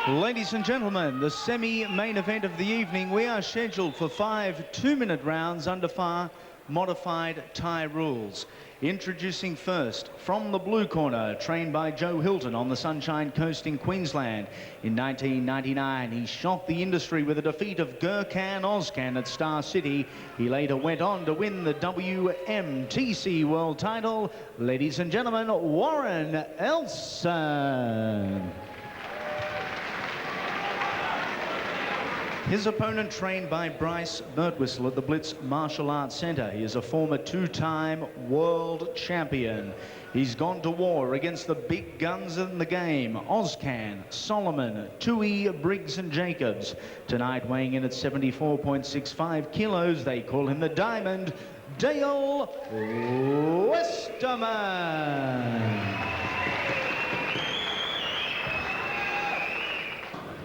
Ladies and gentlemen, the semi-main event of the evening. We are scheduled for 5 two-minute rounds under far modified Thai rules. Introducing first, from the blue corner, trained by Joe Hilton on the Sunshine Coast in Queensland. In 1999, he shocked the industry with a defeat of Gurkhan Ozcan at Star City. He later went on to win the WMTC World title. Ladies and gentlemen, Warren Elson. His opponent, trained by Bryce Birtwistle at the Blitz Martial Arts Centre. He is a former two-time world champion. He's gone to war against the big guns in the game: Ozcan, Solomon, Tui, Briggs and Jacobs. Tonight, weighing in at 74.65 kilos, they call him the Diamond, Dale Westerman.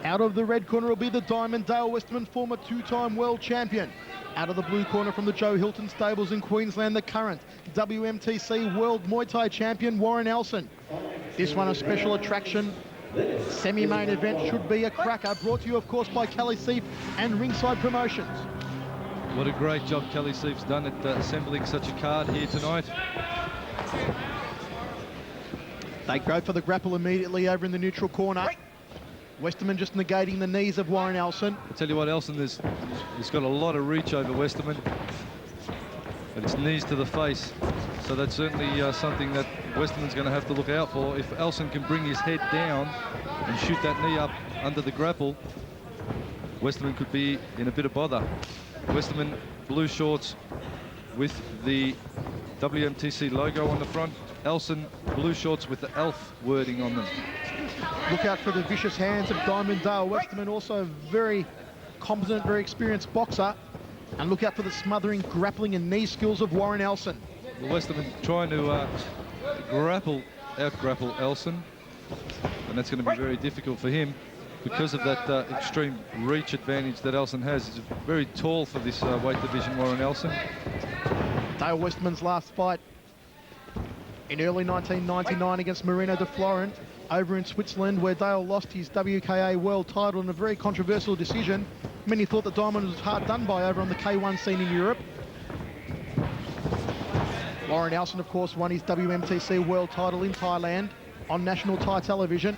Out of the red corner will be the Diamond, Dale Westerman, former two-time world champion. Out of the blue corner from the Joe Hilton stables in Queensland, the current WMTC World Muay Thai champion, Warren Elson. This one a special attraction. Semi-main event should be a cracker. Brought to you, of course, by Kelly Seif and Ringside Promotions. What a great job Kelly Seif's done at assembling such a card here tonight. They go for the grapple immediately over in the neutral corner. Westerman just negating the knees of Warren Elson. I tell you what, Elson has got a lot of reach over Westerman, but it's knees to the face. So that's certainly something that Westerman's going to have to look out for. If Elson can bring his head down and shoot that knee up under the grapple, Westerman could be in a bit of bother. Westerman, blue shorts with the WMTC logo on the front. Elson, blue shorts with the ELF wording on them. Look out for the vicious hands of Diamond Dale Westerman, also a very competent, very experienced boxer. And look out for the smothering, grappling and knee skills of Warren Elson. Well, Westerman trying to out-grapple Elson. And that's going to be very difficult for him because of that extreme reach advantage that Elson has. He's very tall for this weight division, Warren Elson. Dale Westerman's last fight in early 1999 against Marino de Florent over in Switzerland, where Dale lost his WKA world title in a very controversial decision. Many thought that Diamond was hard done by over on the K1 scene in Europe. Warren Elson, of course, won his WMTC world title in Thailand on national Thai television.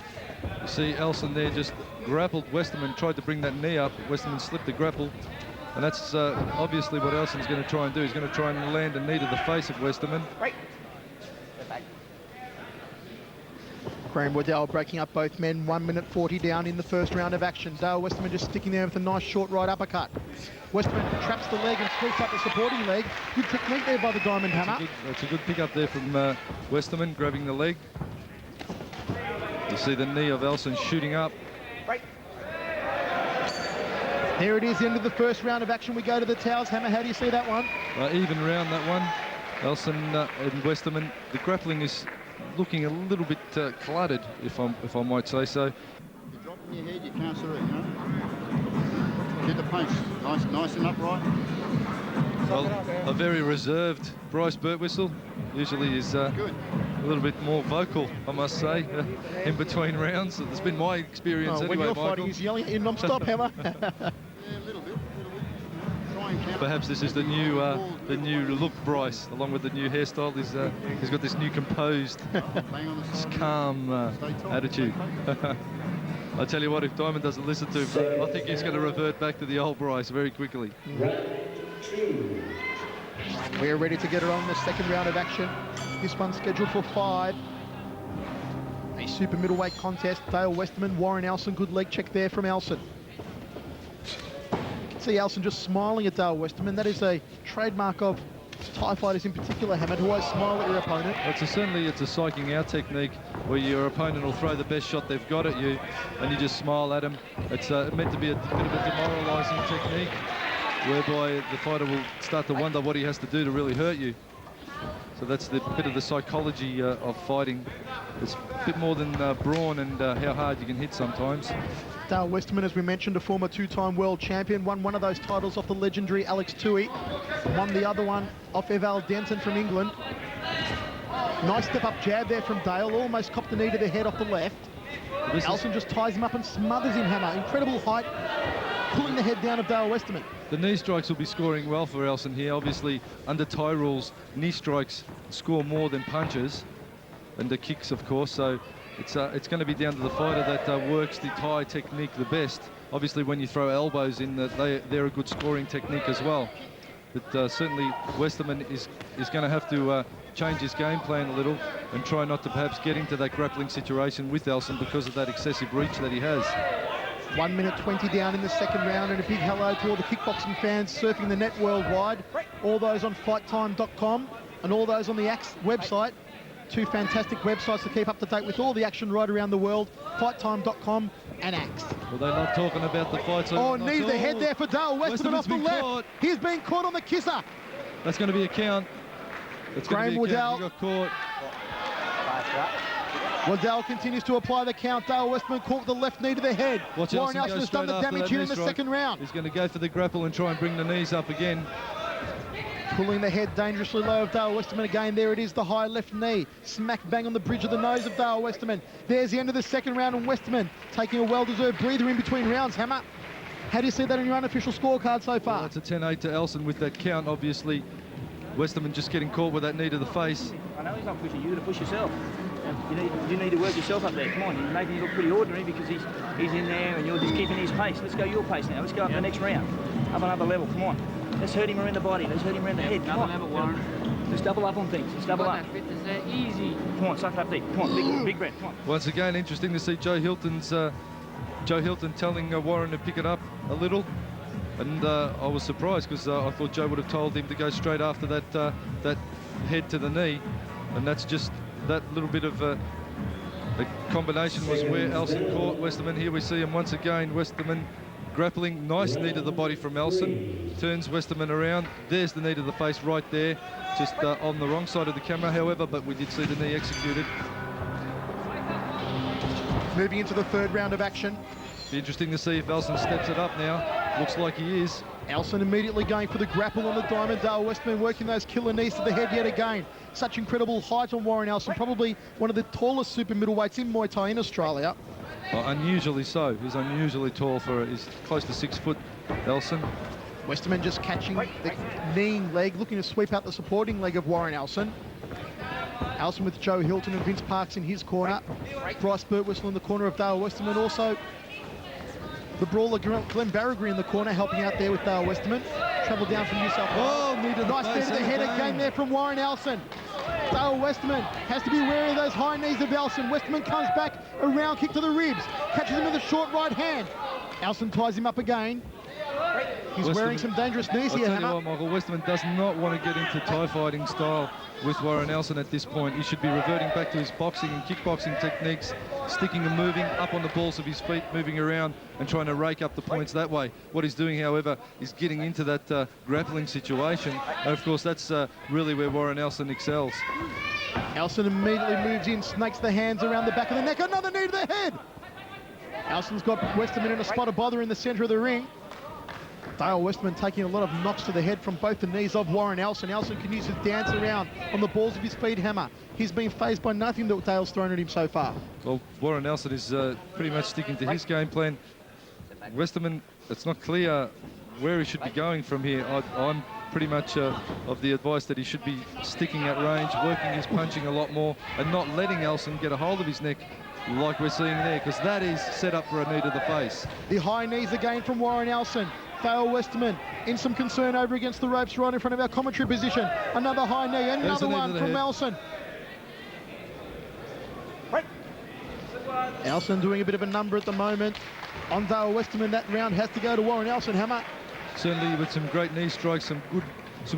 You see Elson there just grappled Westerman, tried to bring that knee up. Westerman slipped the grapple, and that's obviously what Elson's going to try and do. He's going to try and land a knee to the face of Westerman. Graham Waddell breaking up both men, 1 minute 40 down in the first round of action. Dale Westerman just sticking there with a nice short right uppercut. Westerman traps the leg and sweeps up the supporting leg. Good technique there by the Diamond Hammer. That's a good pick up there from Westerman, grabbing the leg. You see the knee of Elson shooting up. There it is, the end of the first round of action. We go to the towels. Hammer, how do you see that one? Even round, that one. Elson and Westerman, the grappling is looking a little bit cluttered, if I might say so. You're dropping your head, you can't sort of, you know, get the pace nice and upright. Well, a very reserved Bryce Birtwistle. Usually is a little bit more vocal, I must say, in between rounds. That's been my experience anyway, when you're Michael. fighting, he's yelling at you non-stop, Hammer. Yeah, a little bit. Perhaps this is the new look, Bryce, along with the new hairstyle. He's got this new composed, calm attitude. I tell you what, if Diamond doesn't listen to him, I think he's going to revert back to the old Bryce very quickly. We're ready to get her on the second round of action. This one's scheduled for 5. A super middleweight contest. Dale Westerman, Warren Elson. Good leg check there from Elson. See Elson just smiling at Dale Westerman. That is a trademark of Thai fighters in particular, Hammer, who always smile at your opponent. Certainly it's a psyching out technique where your opponent will throw the best shot they've got at you and you just smile at them. It's meant to be a bit of a demoralizing technique whereby the fighter will start to wonder what he has to do to really hurt you. So that's the bit of the psychology of fighting. It's a bit more than brawn and how hard you can hit sometimes. Dale Westerman, as we mentioned, a former two-time world champion, won one of those titles off the legendary Alex Tui, won the other one off Eval Denton from England. Nice step-up jab there from Dale, almost copped the knee to the head off the left. Elson just ties him up and smothers him, Hammer. Incredible height, pulling the head down of Dale Westerman. The knee strikes will be scoring well for Elson here. Obviously, under Thai rules, knee strikes score more than punches, and the kicks, of course. So it's going to be down to the fighter that works the Thai technique the best. Obviously, when you throw elbows in, they're a good scoring technique as well. But certainly, Westerman is going to have to change his game plan a little and try not to perhaps get into that grappling situation with Elson because of that excessive reach that he has. 1 minute 20 down in the second round, and a big hello to all the kickboxing fans surfing the net worldwide. All those on fighttime.com and all those on the Axe website. Two fantastic websites to keep up to date with all the action right around the world, fighttime.com and Axe. Well, they love talking about the fights. Oh, knee to the head there for Dale Westerman off the left. Caught. He's been caught on the kisser. That's going to be a count. That's going to be a count. He got caught. Waddell continues to apply the count. Dale Westerman caught with the left knee to the head. Watch Warren Elson has done the damage here in the second round. He's going to go for the grapple and try and bring the knees up again. Pulling the head dangerously low of Dale Westerman again. There it is, the high left knee. Smack bang on the bridge of the nose of Dale Westerman. There's the end of the second round, and Westerman taking a well-deserved breather in between rounds. Hammer, how do you see that in your unofficial scorecard so far? Well, it's a 10-8 to Elson with that count, obviously. Westerman just getting caught with that knee to the face. I know he's not pushing you to push yourself. You need to work yourself up there. Come on, you're making him look pretty ordinary because he's in there and you're just keeping his pace. Let's go your pace now. Let's go up the next round. Up another level. Come on. Let's hurt him around the body. Let's hurt him around the head. Come on. Level, Warren. Let's double up on things. Let's double up. Easy. Come on, suck it up deep. Come on, big breath. Come on. Once again, interesting to see Joe Hilton telling Warren to pick it up a little. And I was surprised because I thought Joe would have told him to go straight after that head to the knee. And that's just that little bit of a combination was where Elson caught Westerman. Here we see him once again. Westerman grappling, nice knee to the body from Elson. Turns Westerman around. There's the knee to the face right there. Just on the wrong side of the camera, however, but we did see the knee executed. Moving into the third round of action. Be interesting to see if Elson steps it up now. Looks like he is. Elson immediately going for the grapple on the diamond. Dale Westerman working those killer knees to the head yet again. Such incredible height on Warren Elson. Probably one of the tallest super middleweights in Muay Thai in Australia. Unusually so. He's unusually tall he's close to 6 foot, Elson. Westerman just catching the kneeing leg, looking to sweep out the supporting leg of Warren Elson. Elson with Joe Hilton and Vince Parks in his corner. Bryce Birtwistle in the corner of Dale Westerman. Also, the brawler Glenn Baragry in the corner, helping out there with Dale Westerman. Travel down from New South Wales. Oh, knee to the nice knee to the head again there from Warren Elson. Dale Westerman has to be wary of those high knees of Elson. Westerman comes back, a round kick to the ribs. Catches him with a short right hand. Elson ties him up again. He's wearing some dangerous knees here, I'll tell Hammer. you what, Michael, Westerman does not want to get into Thai fighting style with Warren Elson at this point. He should be reverting back to his boxing and kickboxing techniques, sticking and moving up on the balls of his feet, moving around and trying to rake up the points that way. What he's doing, however, is getting into that grappling situation. And of course, that's really where Warren Elson excels. Elson immediately moves in, snakes the hands around the back of the neck. Another knee to the head. Elson's got Westerman in a spot of bother in the center of the ring. Dale Westerman taking a lot of knocks to the head from both the knees of Warren Elson. Elson can use his dance around on the balls of his feet, Hammer. He's been phased by nothing that Dale's thrown at him so far. Well, Warren Elson is pretty much sticking to his game plan. Westerman, it's not clear where he should be going from here. I'm pretty much of the advice that he should be sticking at range, working his punching a lot more, and not letting Elson get a hold of his neck like we're seeing there, because that is set up for a knee to the face. The high knees again from Warren Elson. Dale Westerman in some concern over against the ropes right in front of our commentary position. Another high knee, another one from Elson. Elson doing a bit of a number at the moment on Dale Westerman. That round has to go to Warren Elson, Hammer. Certainly with some great knee strikes, some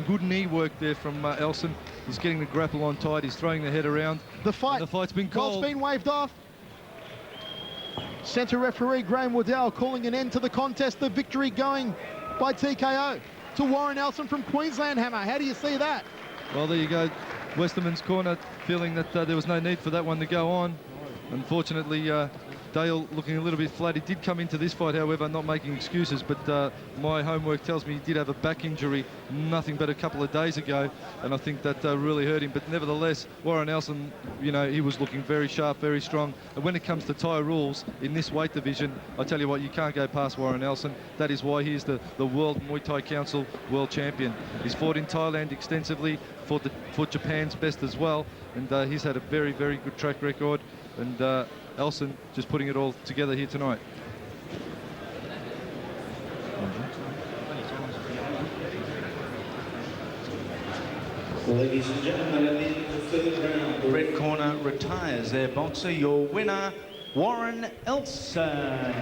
good knee work there from Elson. He's getting the grapple on tight. He's throwing the head around. The fight's been called. Goal's been waved off. Centre referee Graham Waddell calling an end to the contest. The victory going by TKO to Warren Elson from Queensland, Hammer. How do you see that? Well, there you go. Westerman's corner feeling that there was no need for that one to go on. Unfortunately, Dale looking a little bit flat. He did come into this fight, however, not making excuses, but my homework tells me he did have a back injury nothing but a couple of days ago, and I think that really hurt him. But nevertheless, Warren Elson, you know, he was looking very sharp, very strong. And when it comes to Thai rules in this weight division, I tell you what, you can't go past Warren Elson. That is why he is the World Muay Thai Council World Champion. He's fought in Thailand extensively, for Japan's best as well, and he's had a very, very good track record. And Elson just putting it all together here tonight. Ladies and gentlemen, at the end of the third round, the red corner retires their boxer. Your winner, Warren Elson.